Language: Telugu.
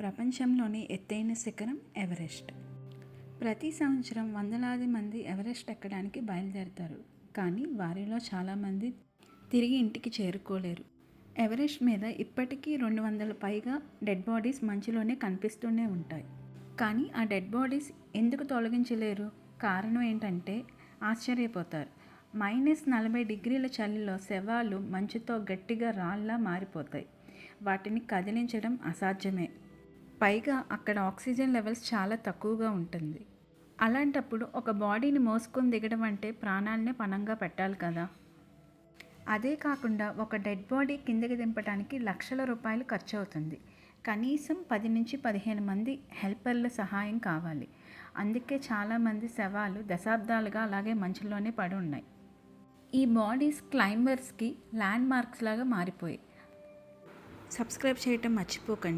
ప్రపంచంలోని ఎత్తైన శిఖరం ఎవరెస్ట్. ప్రతి సంవత్సరం వందలాది మంది ఎవరెస్ట్ ఎక్కడానికి బయలుదేరతారు. కానీ వారిలో చాలామంది తిరిగి ఇంటికి చేరుకోలేరు. ఎవరెస్ట్ మీద ఇప్పటికీ 200 పైగా డెడ్ బాడీస్ మంచులోనే కనిపిస్తూనే ఉంటాయి. కానీ ఆ డెడ్ బాడీస్ ఎందుకు తొలగించలేరు? కారణం ఏంటంటే ఆశ్చర్యపోతారు. -40 డిగ్రీల చలిలో శవాలు మంచుతో గట్టిగా రాళ్ళలా మారిపోతాయి. వాటిని కదిలించడం అసాధ్యమే. పైగా అక్కడ ఆక్సిజన్ లెవెల్స్ చాలా తక్కువగా ఉంటుంది. అలాంటప్పుడు ఒక బాడీని మోసుకొని దిగడం అంటే ప్రాణాలనే పణంగా పెట్టాలి కదా. అదే కాకుండా ఒక డెడ్ బాడీ కిందకి దింపడానికి లక్షల రూపాయలు ఖర్చు అవుతుంది. కనీసం 10 నుంచి 15 మంది హెల్పర్ల సహాయం కావాలి. అందుకే చాలామంది శవాలు దశాబ్దాలుగా అలాగే మంచులోనే పడి ఉన్నాయి. ఈ బాడీస్ క్లైంబర్స్కి ల్యాండ్ మార్క్స్ లాగా మారిపోయాయి. సబ్స్క్రైబ్ చేయటం మర్చిపోకండి.